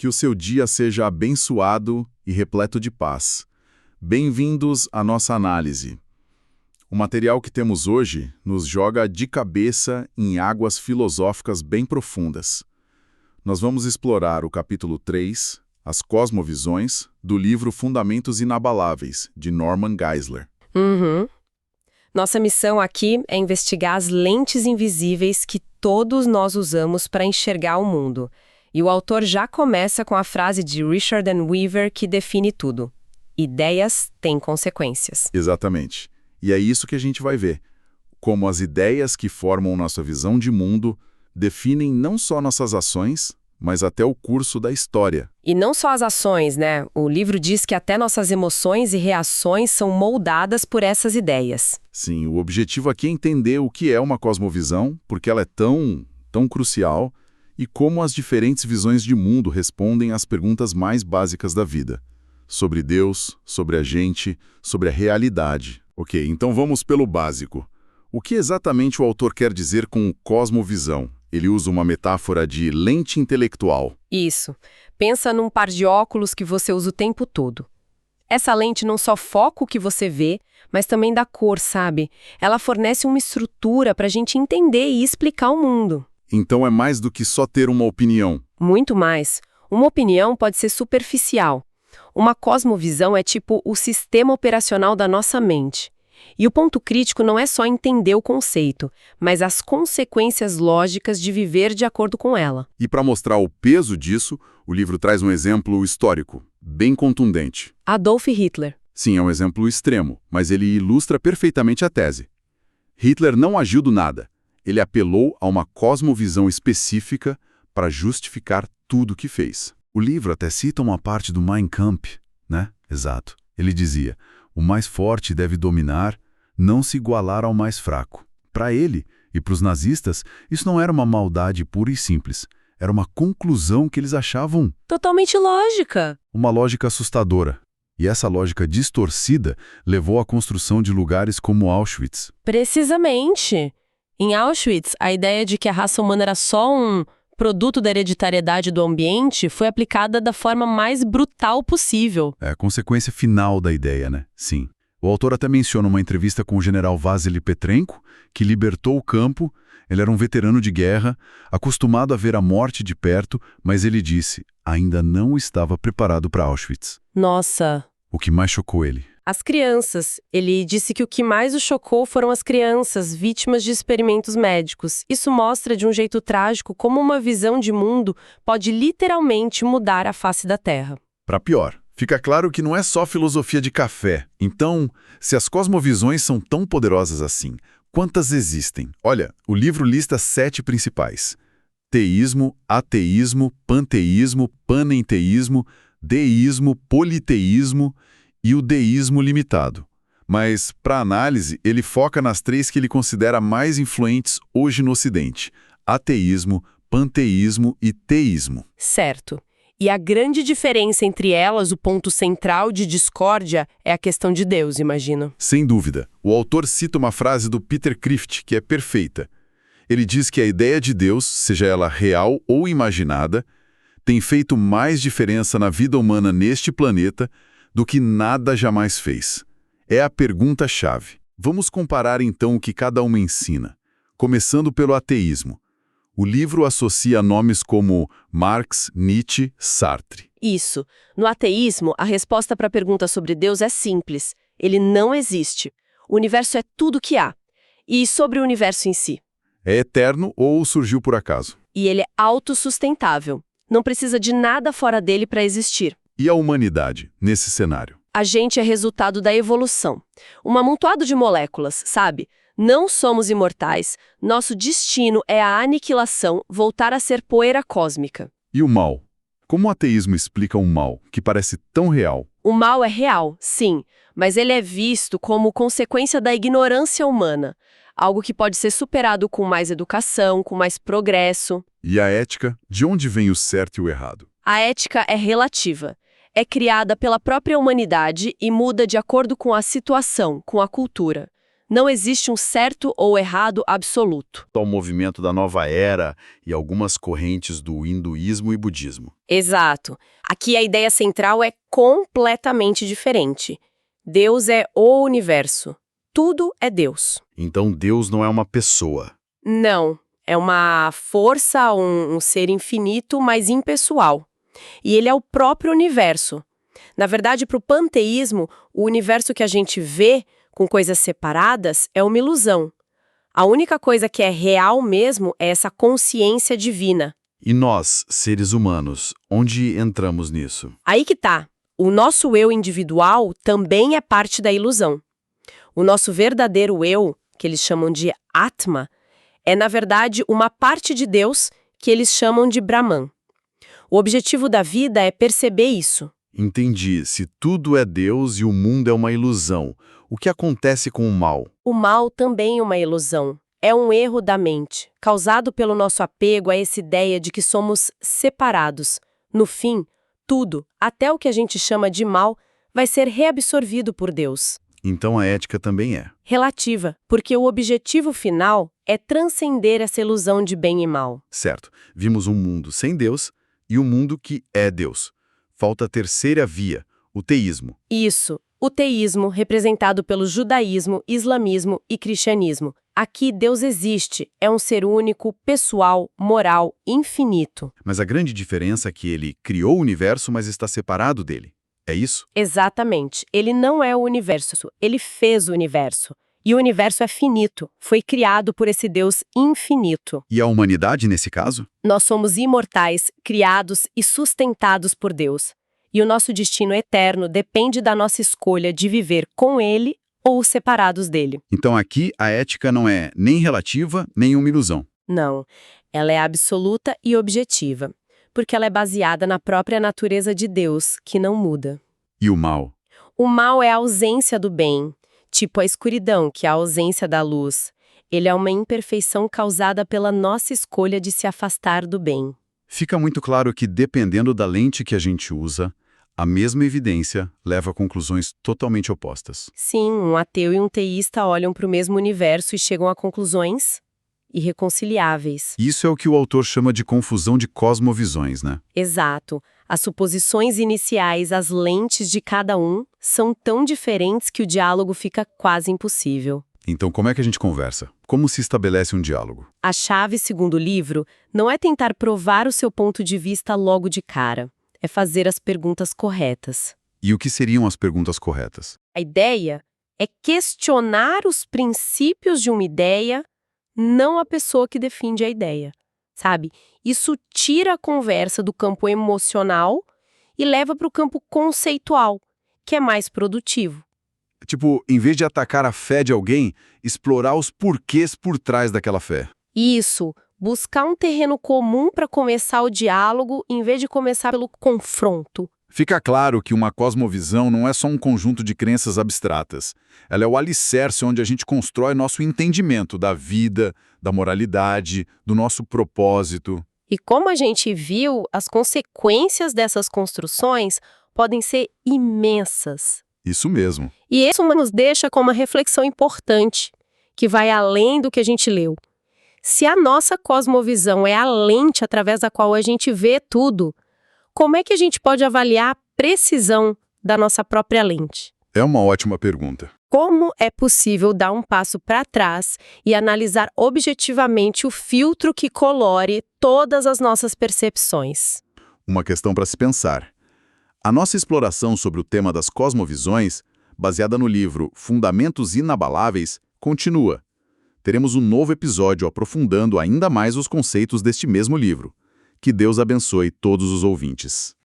Que o seu dia seja abençoado e repleto de paz. Bem-vindos à nossa análise. O material que temos hoje nos joga de cabeça em águas filosóficas bem profundas. Nós vamos explorar o capítulo 3, As Cosmovisões, do livro Fundamentos Inabaláveis, de Norman Geisler. Nossa missão aqui é investigar as lentes invisíveis que todos nós usamos para enxergar o mundo. E o autor já começa com a frase de Richard N. Weaver que define tudo. Ideias têm consequências. Exatamente. E é isso que a gente vai ver. Como as ideias que formam nossa visão de mundo definem não só nossas ações, mas até o curso da história. E não só as ações, né? O livro diz que até nossas emoções e reações são moldadas por essas ideias. Sim, o objetivo aqui é entender o que é uma cosmovisão, porque ela é tão crucial, e como as diferentes visões de mundo respondem às perguntas mais básicas da vida. Sobre Deus, sobre a gente, sobre a realidade. Ok, então vamos pelo básico. O que exatamente o autor quer dizer com cosmovisão? Ele usa uma metáfora de lente intelectual. Isso. Pensa num par de óculos que você usa o tempo todo. Essa lente não só foca o que você vê, mas também dá cor, sabe? Ela fornece uma estrutura para a gente entender e explicar o mundo. Então é mais do que só ter uma opinião. Muito mais. Uma opinião pode ser superficial. Uma cosmovisão é tipo o sistema operacional da nossa mente. E o ponto crítico não é só entender o conceito, mas as consequências lógicas de viver de acordo com ela. E para mostrar o peso disso, o livro traz um exemplo histórico, bem contundente. Adolf Hitler. Sim, é um exemplo extremo, mas ele ilustra perfeitamente a tese. Hitler não agiu do nada. Ele apelou a uma cosmovisão específica para justificar tudo o que fez. O livro até cita uma parte do Mein Kampf, né? Exato. Ele dizia, o mais forte deve dominar, não se igualar ao mais fraco. Para ele e para os nazistas, isso não era uma maldade pura e simples. Era uma conclusão que eles achavam Totalmente lógica. uma lógica assustadora. E essa lógica distorcida levou à construção de lugares como Auschwitz. Precisamente. Em Auschwitz, a ideia de que a raça humana era só um produto da hereditariedade do ambiente foi aplicada da forma mais brutal possível. É a consequência final da ideia, né? Sim. O autor até menciona uma entrevista com o general Vasily Petrenko, que libertou o campo. Ele era um veterano de guerra, acostumado a ver a morte de perto, mas ele disse, ainda não estava preparado para Auschwitz. Nossa. O que mais chocou ele? As crianças. Ele disse que o que mais o chocou foram as crianças, vítimas de experimentos médicos. Isso mostra de um jeito trágico como uma visão de mundo pode literalmente mudar a face da Terra. Para pior, fica claro que não é só filosofia de café. Então, se as cosmovisões são tão poderosas assim, quantas existem? Olha, o livro lista 7 principais. Teísmo, ateísmo, panteísmo, panenteísmo, deísmo, politeísmo e o deísmo limitado. Mas, para análise, ele foca nas 3 que ele considera mais influentes hoje no Ocidente: ateísmo, panteísmo e teísmo. Certo. E a grande diferença entre elas, o ponto central de discórdia, é a questão de Deus, imagino. Sem dúvida. O autor cita uma frase do Peter Crift, que é perfeita. Ele diz que a ideia de Deus, seja ela real ou imaginada, tem feito mais diferença na vida humana neste planeta do que nada jamais fez. É a pergunta-chave. Vamos comparar então o que cada uma ensina. Começando pelo ateísmo. O livro associa nomes como Marx, Nietzsche, Sartre. Isso. No ateísmo, a resposta para a pergunta sobre Deus é simples. Ele não existe. O universo é tudo que há. E sobre o universo em si? É eterno ou surgiu por acaso? E ele é autossustentável. Não precisa de nada fora dele para existir. E a humanidade, nesse cenário? A gente é resultado da evolução. Um amontoado de moléculas, sabe? Não somos imortais. Nosso destino é a aniquilação, voltar a ser poeira cósmica. E o mal? Como o ateísmo explica um mal que parece tão real? O mal é real, sim, mas ele é visto como consequência da ignorância humana. Algo que pode ser superado com mais educação, com mais progresso. E a ética? De onde vem o certo e o errado? A ética é relativa. É criada pela própria humanidade e muda de acordo com a situação, com a cultura. Não existe um certo ou errado absoluto. Ao movimento da nova era e algumas correntes do hinduísmo e budismo. Exato. Aqui a ideia central é completamente diferente. Deus é o universo. Tudo é Deus. Então Deus não é uma pessoa. Não. É uma força, um ser infinito, mas impessoal. E ele é o próprio universo. Na verdade, para o panteísmo, o universo que a gente vê com coisas separadas é uma ilusão. A única coisa que é real mesmo é essa consciência divina. E nós, seres humanos, onde entramos nisso? Aí que tá. O nosso eu individual também é parte da ilusão. O nosso verdadeiro eu, que eles chamam de Atma, é, na verdade, uma parte de Deus que eles chamam de Brahman. O objetivo da vida é perceber isso. Entendi. Se tudo é Deus e o mundo é uma ilusão, o que acontece com o mal? O mal também é uma ilusão. É um erro da mente, causado pelo nosso apego a essa ideia de que somos separados. No fim, tudo, até o que a gente chama de mal, vai ser reabsorvido por Deus. Então a ética também é. Relativa, porque o objetivo final é transcender essa ilusão de bem e mal. Certo. Vimos um mundo sem Deus e um mundo que é Deus. Falta a terceira via, o teísmo. Isso, o teísmo, representado pelo judaísmo, islamismo e cristianismo. Aqui Deus existe, é um ser único, pessoal, moral, infinito. Mas a grande diferença é que ele criou o universo, mas está separado dele. É isso? Exatamente. Ele não é o universo, ele fez o universo. E o universo é finito, foi criado por esse Deus infinito. E a humanidade, nesse caso? Nós somos imortais, criados e sustentados por Deus. E o nosso destino eterno depende da nossa escolha de viver com Ele ou separados dele. Então aqui a ética não é nem relativa, nem uma ilusão. Não, ela é absoluta e objetiva, porque ela é baseada na própria natureza de Deus, que não muda. E o mal? O mal é a ausência do bem, tipo a escuridão, que é a ausência da luz. Ele é uma imperfeição causada pela nossa escolha de se afastar do bem. Fica muito claro que, dependendo da lente que a gente usa, a mesma evidência leva a conclusões totalmente opostas. Sim, um ateu e um teísta olham para o mesmo universo e chegam a conclusões irreconciliáveis. Isso é o que o autor chama de confusão de cosmovisões, né? Exato. As suposições iniciais, as lentes de cada um, são tão diferentes que o diálogo fica quase impossível. Então, como é que a gente conversa? Como se estabelece um diálogo? A chave, segundo o livro, não é tentar provar o seu ponto de vista logo de cara. É fazer as perguntas corretas. E o que seriam as perguntas corretas? A ideia é questionar os princípios de uma ideia, não a pessoa que defende a ideia. Sabe? Isso tira a conversa do campo emocional e leva para o campo conceitual, que é mais produtivo. Tipo, em vez de atacar a fé de alguém, explorar os porquês por trás daquela fé. Isso, buscar um terreno comum para começar o diálogo, em vez de começar pelo confronto. Fica claro que uma cosmovisão não é só um conjunto de crenças abstratas. Ela é o alicerce onde a gente constrói nosso entendimento da vida, da moralidade, do nosso propósito. E como a gente viu, as consequências dessas construções podem ser imensas. Isso mesmo. E isso nos deixa com uma reflexão importante, que vai além do que a gente leu. Se a nossa cosmovisão é a lente através da qual a gente vê tudo, como é que a gente pode avaliar a precisão da nossa própria lente? É uma ótima pergunta. Como é possível dar um passo para trás e analisar objetivamente o filtro que colore todas as nossas percepções? Uma questão para se pensar. A nossa exploração sobre o tema das cosmovisões, baseada no livro Fundamentos Inabaláveis, continua. Teremos um novo episódio aprofundando ainda mais os conceitos deste mesmo livro. Que Deus abençoe todos os ouvintes.